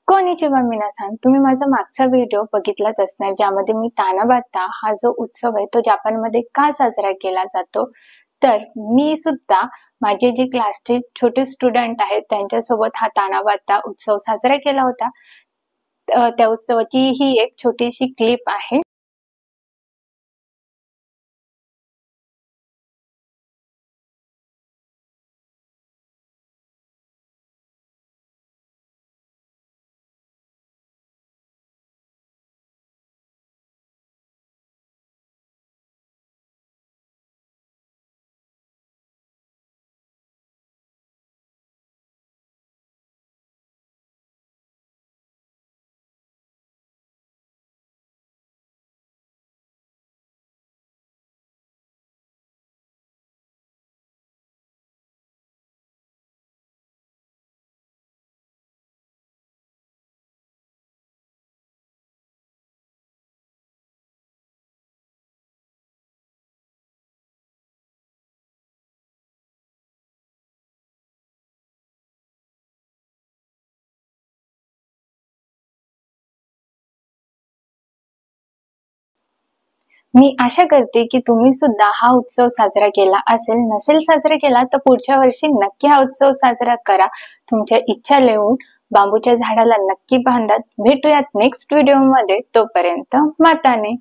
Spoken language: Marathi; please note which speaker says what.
Speaker 1: कोनिचिवा मिनासान, तुम्ही माझा मागचा व्हिडिओ बघितलाच असणार ज्यामध्ये मी तानाबाता हा जो उत्सव आहे तो जपानमध्ये का साजरा केला जातो. तर मी सुद्धा माझे जे क्लासचे छोटे स्टुडंट आहेत त्यांच्यासोबत हा तानाबाता उत्सव साजरा केला होता. त्या उत्सवाची ही एक छोटीशी क्लिप आहे. मी आशा करते की तुम्ही सुद्धा हा उत्सव साजरा केला असेल. नसेल साजरा केला तर पुढच्या वर्षी नक्की हा उत्सव साजरा करा. तुमच्या इच्छा लिहून बांबूच्या झाडाला नक्की बांधा. भेटूयात नेक्स्ट व्हिडिओ मध्ये. तोपर्यंत माताने.